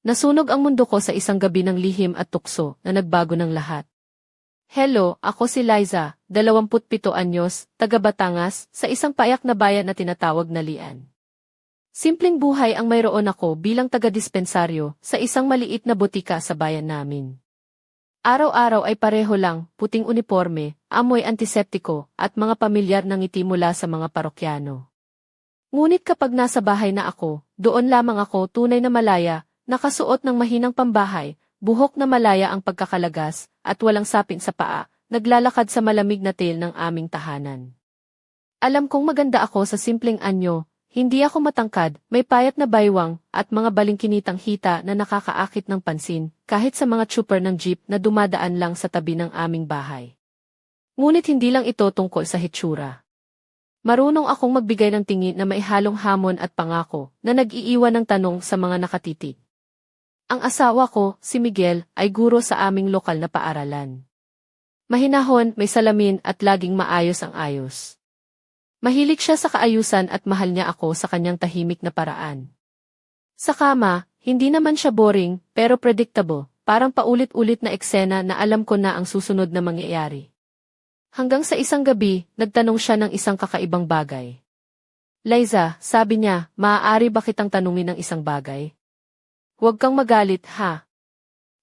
Nasunog ang mundo ko sa isang gabi ng lihim at tukso na nagbago ng lahat. Hello, ako si Liza, 27 anyos, taga Batangas, sa isang payak na bayan na tinatawag na Lian. Simpleng buhay ang mayroon ako bilang taga-dispensaryo sa isang maliit na butika sa bayan namin. Araw-araw ay pareho lang, puting uniforme, amoy antiseptiko, at mga pamilyar na ngiti mula sa mga parokyano. Ngunit kapag nasa bahay na ako, doon lamang ako tunay na malaya, nakasuot ng mahinang pambahay, buhok na malaya ang pagkakalagas, at walang sapin sa paa, naglalakad sa malamig na tail ng aming tahanan. Alam kong maganda ako sa simpleng anyo, hindi ako matangkad, may payat na baywang, at mga balingkinitang hita na nakakaakit ng pansin, kahit sa mga trooper ng jeep na dumadaan lang sa tabi ng aming bahay. Ngunit hindi lang ito tungkol sa hitsura. Marunong akong magbigay ng tingin na may halong hamon at pangako, na nag-iiwan ng tanong sa mga nakatitig. Ang asawa ko, si Miguel, ay guro sa aming lokal na paaralan. Mahinahon, may salamin at laging maayos ang ayos. Mahilig siya sa kaayusan at mahal niya ako sa kanyang tahimik na paraan. Sa kama, hindi naman siya boring, pero predictable, parang paulit-ulit na eksena na alam ko na ang susunod na mangyayari. Hanggang sa isang gabi, nagtanong siya ng isang kakaibang bagay. Liza, sabi niya, maaari ba kitang tanungin ng isang bagay? Huwag kang magalit, ha?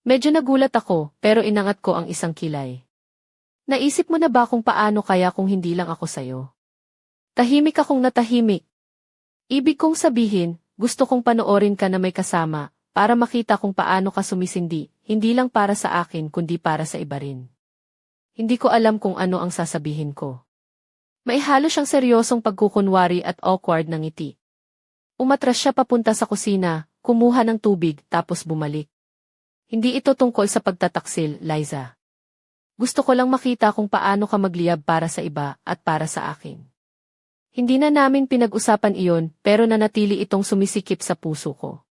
Medyo nagulat ako, pero inangat ko ang isang kilay. Naisip mo na ba kung paano kaya kung hindi lang ako sayo? Tahimik akong natahimik. Ibig kong sabihin, gusto kong panoorin ka na may kasama, para makita kung paano ka sumisindi, hindi lang para sa akin kundi para sa iba rin. Hindi ko alam kung ano ang sasabihin ko. May halo siyang seryosong pagkukunwari at awkward na ngiti. Umatras siya papunta sa kusina, kumuha ng tubig, tapos bumalik. Hindi ito tungkol sa pagtataksil, Liza. Gusto ko lang makita kung paano ka magliyab para sa iba at para sa akin. Hindi na namin pinag-usapan iyon, pero nanatili itong sumisikip sa puso ko.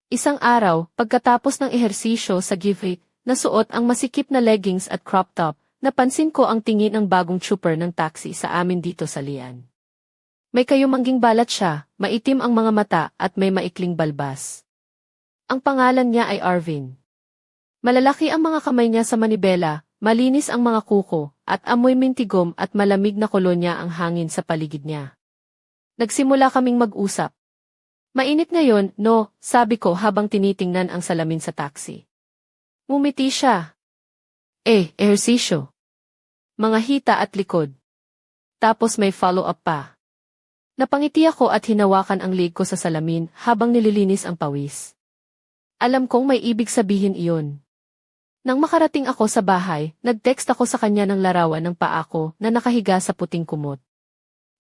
Isang araw, pagkatapos ng ehersisyo sa Give It, nasuot ang masikip na leggings at crop top, napansin ko ang tingin ng bagong trooper ng taxi sa amin dito sa Lian. May kayumangging balat siya, maitim ang mga mata at may maikling balbas. Ang pangalan niya ay Arvin. Malalaki ang mga kamay niya sa manibela, malinis ang mga kuko, at amoy mintigom at malamig na kolonya ang hangin sa paligid niya. Nagsimula kaming mag-usap. Mainit ngayon, no, sabi ko habang tinitingnan ang salamin sa taxi. Ngumiti siya. Ehersisyo. Mga hita at likod. Tapos may follow-up pa. Napangiti ako at hinawakan ang leg ko sa salamin habang nililinis ang pawis. Alam kong may ibig sabihin iyon. Nang makarating ako sa bahay, nag-text ako sa kanya ng larawan ng paa ko na nakahiga sa puting kumot.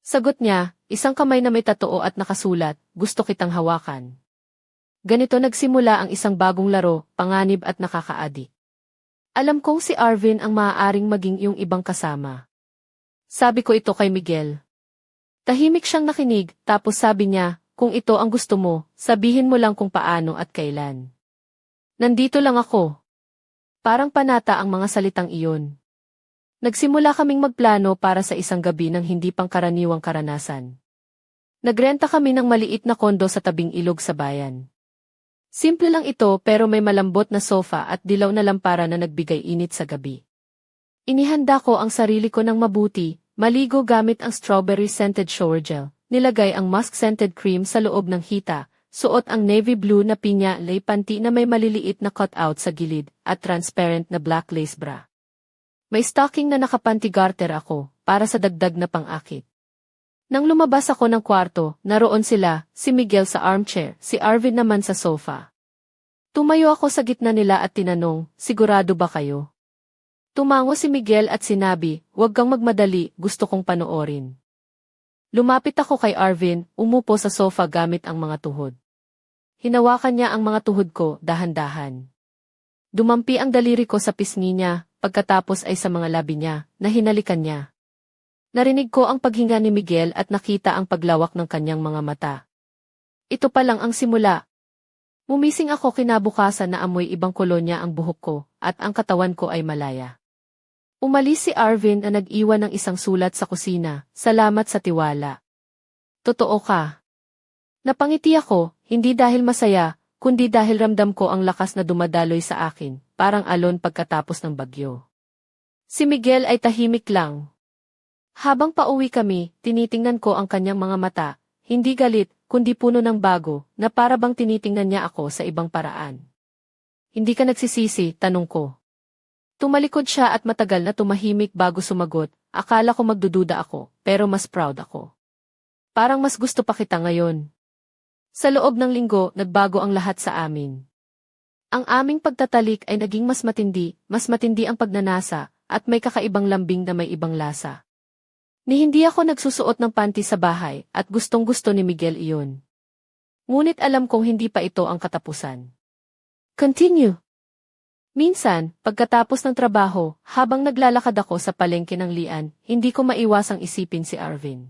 Sagot niya, isang kamay na may tatoo at nakasulat, gusto kitang hawakan. Ganito nagsimula ang isang bagong laro, panganib at nakakaadik. Alam kong si Arvin ang maaaring maging iyong ibang kasama. Sabi ko ito kay Miguel. Tahimik siyang nakinig, tapos sabi niya, kung ito ang gusto mo, sabihin mo lang kung paano at kailan. Nandito lang ako. Parang panata ang mga salitang iyon. Nagsimula kaming magplano para sa isang gabi ng hindi pangkaraniwang karanasan. Nagrenta kami ng maliit na kondo sa tabing ilog sa bayan. Simple lang ito pero may malambot na sofa at dilaw na lampara na nagbigay init sa gabi. Inihanda ko ang sarili ko ng mabuti, maligo gamit ang strawberry-scented shower gel, nilagay ang musk-scented cream sa loob ng hita, suot ang navy blue na pinya lay panty na may maliliit na cutout sa gilid, at transparent na black lace bra. May stocking na nakapanty garter ako, para sa dagdag na pang-akit. Nang lumabas ako ng kwarto, naroon sila, si Miguel sa armchair, si Arvin naman sa sofa. Tumayo ako sa gitna nila at tinanong, sigurado ba kayo? Tumango si Miguel at sinabi, huwag kang magmadali, gusto kong panoorin. Lumapit ako kay Arvin, umupo sa sofa gamit ang mga tuhod. Hinawakan niya ang mga tuhod ko, dahan-dahan. Dumampi ang daliri ko sa pisngi niya, pagkatapos ay sa mga labi niya, na hinalikan niya. Narinig ko ang paghinga ni Miguel at nakita ang paglawak ng kanyang mga mata. Ito pa lang ang simula. Mumising ako kinabukasan na amoy ibang kolonya ang buhok ko, at ang katawan ko ay malaya. Umalis si Arvin na nag-iwan ng isang sulat sa kusina, salamat sa tiwala. Totoo ka. Napangiti ako, hindi dahil masaya, kundi dahil ramdam ko ang lakas na dumadaloy sa akin, parang alon pagkatapos ng bagyo. Si Miguel ay tahimik lang. Habang pauwi kami, tinitingnan ko ang kanyang mga mata, hindi galit, kundi puno ng bago, na para bang tinitingnan niya ako sa ibang paraan. Hindi ka nagsisisi, tanong ko. Tumalikod siya at matagal na tumahimik bago sumagot, akala ko magdududa ako, pero mas proud ako. Parang mas gusto pa kita ngayon. Sa loob ng linggo, nagbago ang lahat sa amin. Ang aming pagtatalik ay naging mas matindi ang pagnanasa, at may kakaibang lambing na may ibang lasa. Ni hindi ako nagsusuot ng panty sa bahay, at gustong-gusto ni Miguel iyon. Ngunit alam kong hindi pa ito ang katapusan. Continue. Minsan, pagkatapos ng trabaho, habang naglalakad ako sa palengke ng Lian, hindi ko maiwasang isipin si Arvin.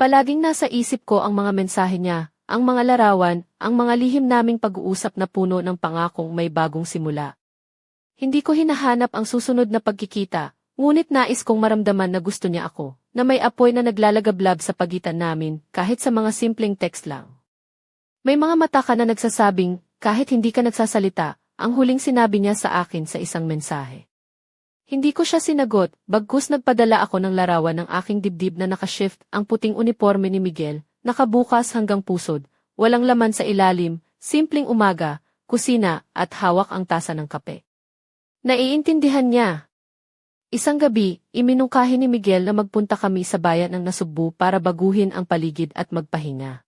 Palaging nasa isip ko ang mga mensahe niya, ang mga larawan, ang mga lihim naming pag-uusap na puno ng pangakong may bagong simula. Hindi ko hinahanap ang susunod na pagkikita, ngunit nais kong maramdaman na gusto niya ako, na may apoy na naglalagablab sa pagitan namin, kahit sa mga simpleng text lang. May mga mata ka na nagsasabing, kahit hindi ka nagsasalita, ang huling sinabi niya sa akin sa isang mensahe. Hindi ko siya sinagot, bagkus nagpadala ako ng larawan ng aking dibdib na nakashift ang puting uniforme ni Miguel, nakabukas hanggang pusod, walang laman sa ilalim, simpleng umaga, kusina, at hawak ang tasa ng kape. Naiintindihan niya. Isang gabi, iminungkahi ni Miguel na magpunta kami sa bayan ng Nasugbu para baguhin ang paligid at magpahinga.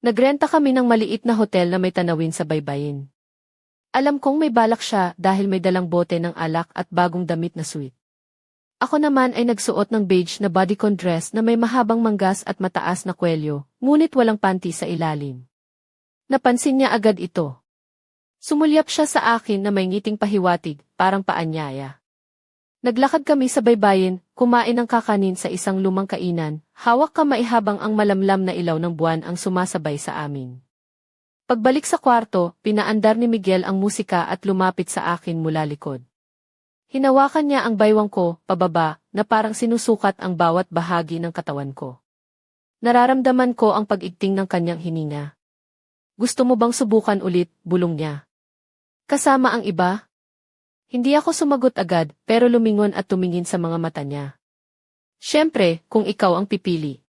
Nagrenta kami ng maliit na hotel na may tanawin sa baybayin. Alam kong may balak siya dahil may dalang bote ng alak at bagong damit na suit. Ako naman ay nagsuot ng beige na bodycon dress na may mahabang manggas at mataas na kwelyo, ngunit walang panty sa ilalim. Napansin niya agad ito. Sumulyap siya sa akin na may ngiting pahiwatig, parang paanyaya. Naglakad kami sa baybayin, kumain ng kakanin sa isang lumang kainan, hawak kamay habang ang malamlam na ilaw ng buwan ang sumasabay sa amin. Pagbalik sa kwarto, pinaandar ni Miguel ang musika at lumapit sa akin mula likod. Hinawakan niya ang baywang ko, pababa, na parang sinusukat ang bawat bahagi ng katawan ko. Nararamdaman ko ang pag-igting ng kanyang hininga. Gusto mo bang subukan ulit, bulong niya. Kasama ang iba? Hindi ako sumagot agad, pero lumingon at tumingin sa mga mata niya. Siyempre, kung ikaw ang pipili.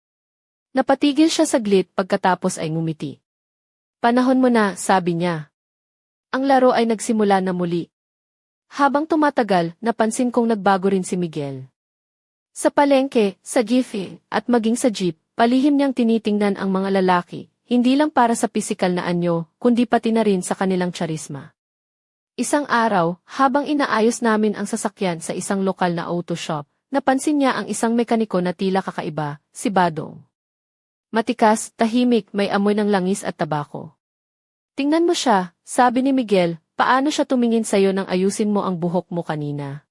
Napatigil siya saglit pagkatapos ay ngumiti. Panahon mo na, sabi niya. Ang laro ay nagsimula na muli. Habang tumatagal, napansin kong nagbago rin si Miguel. Sa palengke, sa gife, at maging sa jeep, palihim niyang tinitingnan ang mga lalaki, hindi lang para sa pisikal na anyo, kundi pati na rin sa kanilang charisma. Isang araw, habang inaayos namin ang sasakyan sa isang lokal na auto shop, napansin niya ang isang mekaniko na tila kakaiba, si Badong. Matikas, tahimik, may amoy ng langis at tabako. Tingnan mo siya, sabi ni Miguel. Paano siya tumingin sa'yo nang ayusin mo ang buhok mo kanina?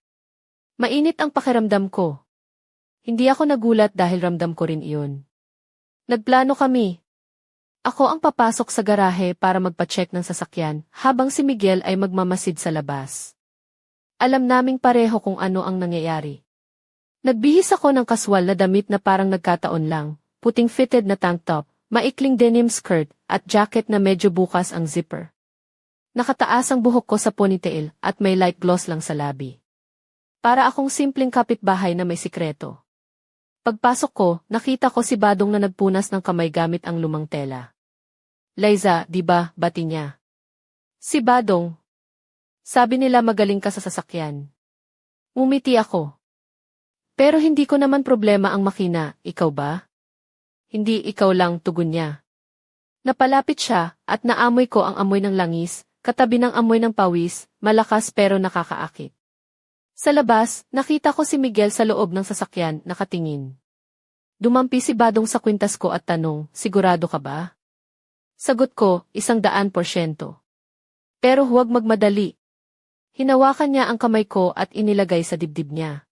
Mainit ang pakiramdam ko. Hindi ako nagulat dahil ramdam ko rin iyon. Nagplano kami. Ako ang papasok sa garahe para magpa-check ng sasakyan, habang si Miguel ay magmamasid sa labas. Alam naming pareho kung ano ang nangyayari. Nagbihis ako ng kaswal na damit na parang nagkataon lang, puting fitted na tank top, maikling denim skirt, at jacket na medyo bukas ang zipper. Nakataas ang buhok ko sa ponytail at may light gloss lang sa labi. Para akong simpleng kapitbahay na may sikreto. Pagpasok ko, nakita ko si Badong na nagpunas ng kamay gamit ang lumang tela. Liza, di ba, bati niya. Si Badong. Sabi nila magaling ka sa sasakyan. Umiti ako. Pero hindi ko naman problema ang makina, ikaw ba? Hindi ikaw lang, tugon niya. Napalapit siya at naamoy ko ang amoy ng langis, katabi ng amoy ng pawis, malakas pero nakakaakit. Sa labas, nakita ko si Miguel sa loob ng sasakyan, nakatingin. Dumampi si Badong sa kwintas ko at tanong, sigurado ka ba? Sagot ko, 100%. Pero huwag magmadali. Hinawakan niya ang kamay ko at inilagay sa dibdib niya.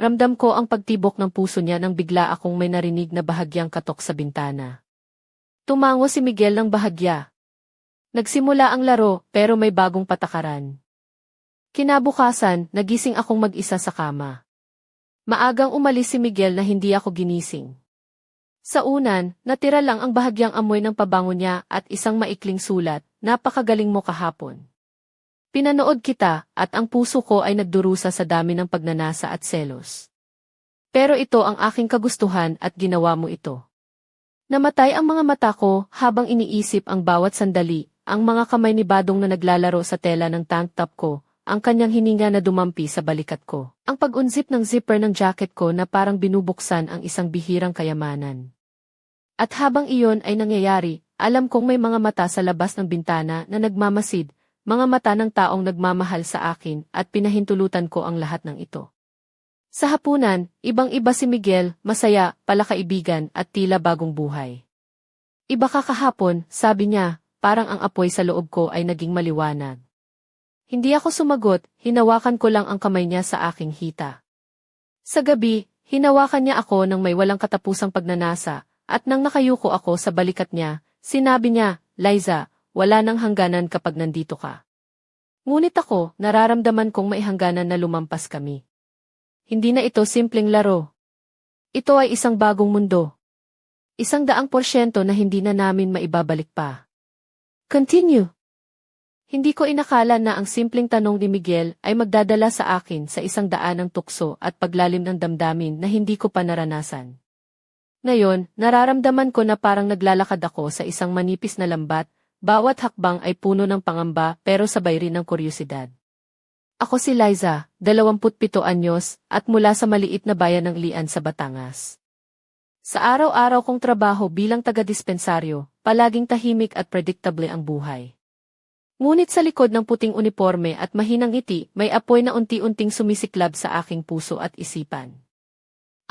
Ramdam ko ang pagtibok ng puso niya nang bigla akong may narinig na bahagyang katok sa bintana. Tumango si Miguel ng bahagya. Nagsimula ang laro, pero may bagong patakaran. Kinabukasan, nagising akong mag-isa sa kama. Maagang umalis si Miguel na hindi ako ginising. Sa unan, natira lang ang bahagyang amoy ng pabango niya at isang maikling sulat, napakagaling mo kahapon. Pinanood kita at ang puso ko ay nagdurusa sa dami ng pagnanasa at selos. Pero ito ang aking kagustuhan at ginawa mo ito. Namatay ang mga mata ko habang iniisip ang bawat sandali, ang mga kamay ni Badong na naglalaro sa tela ng tank top ko, ang kanyang hininga na dumampi sa balikat ko, ang pag-unzip ng zipper ng jacket ko na parang binubuksan ang isang bihirang kayamanan. At habang iyon ay nangyayari, alam kong may mga mata sa labas ng bintana na nagmamasid, mga mata ng taong nagmamahal sa akin at pinahintulutan ko ang lahat ng ito. Sa hapunan, ibang-iba si Miguel, masaya, palakaibigan at tila bagong buhay. Iba ka kahapon, sabi niya, parang ang apoy sa loob ko ay naging maliwanag. Hindi ako sumagot, hinawakan ko lang ang kamay niya sa aking hita. Sa gabi, hinawakan niya ako ng may walang katapusang pagnanasa, at nang nakayuko ako sa balikat niya, sinabi niya, Liza, wala nang hangganan kapag nandito ka. Ngunit ako, nararamdaman kong may hangganan na lumampas kami. Hindi na ito simpleng laro. Ito ay isang bagong mundo. 100% na hindi na namin maibabalik pa. Continue. Hindi ko inakala na ang simpleng tanong ni Miguel ay magdadala sa akin sa 100 ng tukso at paglalim ng damdamin na hindi ko pa naranasan. Ngayon, nararamdaman ko na parang naglalakad ako sa isang manipis na lambat, bawat hakbang ay puno ng pangamba pero sabay rin ng kuryosidad. Ako si Liza, 27 anyos, at mula sa maliit na bayan ng Lian sa Batangas. Sa araw-araw kong trabaho bilang taga-dispensaryo, palaging tahimik at predictable ang buhay. Ngunit sa likod ng puting uniforme at mahinang ngiti, may apoy na unti-unting sumisiklab sa aking puso at isipan.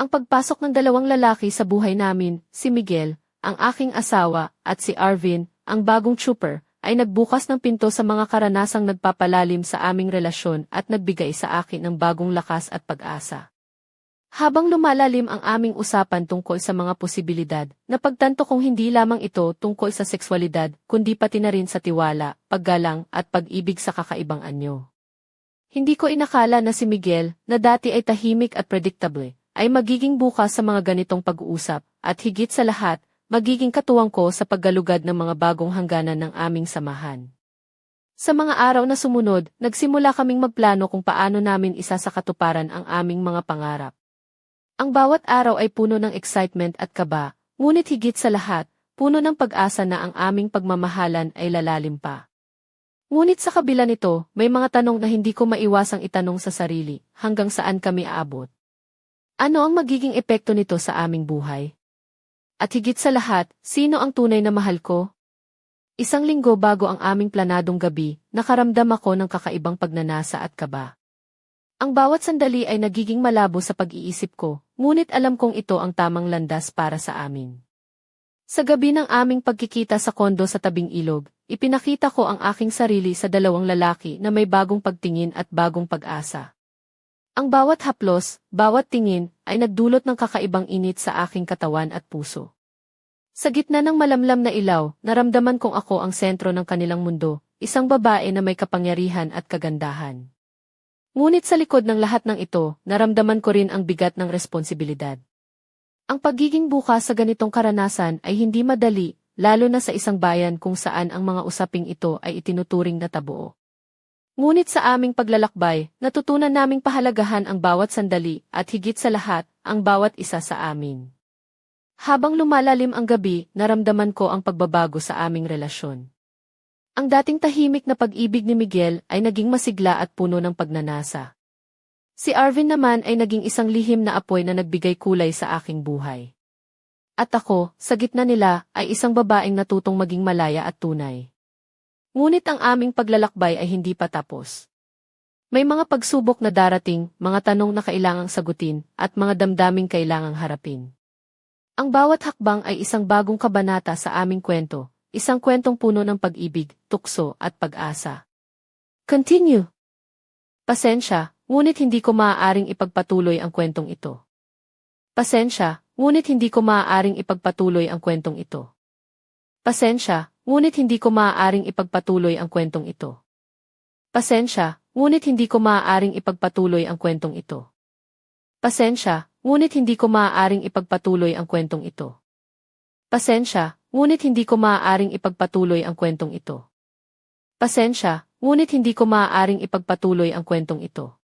Ang pagpasok ng 2 lalaki sa buhay namin, si Miguel, ang aking asawa, at si Arvin, ang bagong trooper, ay nagbukas ng pinto sa mga karanasang nagpapalalim sa aming relasyon at nagbigay sa akin ng bagong lakas at pag-asa. Habang lumalalim ang aming usapan tungkol sa mga posibilidad, napagtanto kong hindi lamang ito tungkol sa sexualidad, kundi pati na rin sa tiwala, paggalang, at pag-ibig sa kakaibang anyo. Hindi ko inakala na si Miguel, na dati ay tahimik at predictable, ay magiging bukas sa mga ganitong pag-uusap, at higit sa lahat, magiging katuwang ko sa paggalugad ng mga bagong hangganan ng aming samahan. Sa mga araw na sumunod, nagsimula kaming magplano kung paano namin isasakatuparan ang aming mga pangarap. Ang bawat araw ay puno ng excitement at kaba, ngunit higit sa lahat, puno ng pag-asa na ang aming pagmamahalan ay lalalim pa. Ngunit sa kabila nito, may mga tanong na hindi ko maiwasang itanong sa sarili, hanggang saan kami aabot? Ano ang magiging epekto nito sa aming buhay? At higit sa lahat, sino ang tunay na mahal ko? 1 linggo bago ang aming planadong gabi, nakaramdam ako ng kakaibang pagnanasa at kaba. Ang bawat sandali ay nagiging malabo sa pag-iisip ko, ngunit alam kong ito ang tamang landas para sa amin. Sa gabi ng aming pagkikita sa kondo sa tabing ilog, ipinakita ko ang aking sarili sa 2 lalaki na may bagong pagtingin at bagong pag-asa. Ang bawat haplos, bawat tingin, ay nagdulot ng kakaibang init sa aking katawan at puso. Sa gitna ng malamlam na ilaw, naramdaman kong ako ang sentro ng kanilang mundo, isang babae na may kapangyarihan at kagandahan. Ngunit sa likod ng lahat ng ito, naramdaman ko rin ang bigat ng responsibilidad. Ang pagiging bukas sa ganitong karanasan ay hindi madali, lalo na sa isang bayan kung saan ang mga usaping ito ay itinuturing na tabuo. Ngunit sa aming paglalakbay, natutunan naming pahalagahan ang bawat sandali at higit sa lahat, ang bawat isa sa amin. Habang lumalalim ang gabi, naramdaman ko ang pagbabago sa aming relasyon. Ang dating tahimik na pag-ibig ni Miguel ay naging masigla at puno ng pagnanasa. Si Arvin naman ay naging isang lihim na apoy na nagbigay kulay sa aking buhay. At ako, sa gitna nila, ay isang babaeng natutong maging malaya at tunay. Ngunit ang aming paglalakbay ay hindi pa tapos. May mga pagsubok na darating, mga tanong na kailangang sagutin, at mga damdaming kailangang harapin. Ang bawat hakbang ay isang bagong kabanata sa aming kwento, isang kwentong puno ng pag-ibig, tukso, at pag-asa. Continue. Pasensya, ngunit hindi ko maaaring ipagpatuloy ang kwentong ito. Pasensya, ngunit hindi ko maaaring ipagpatuloy ang kwentong ito. Pasensya, ngunit hindi ko maaaring ipagpatuloy ang kwentong ito. Pasensya, ngunit hindi ko maaaring ipagpatuloy ang kwentong ito. Pasensya, ngunit hindi ko maaaring ipagpatuloy ang kwentong ito. Pasensya, ngunit hindi ko maaaring ipagpatuloy ang kwentong ito. Pasensya, ngunit hindi ko maaaring ipagpatuloy ang kwentong ito.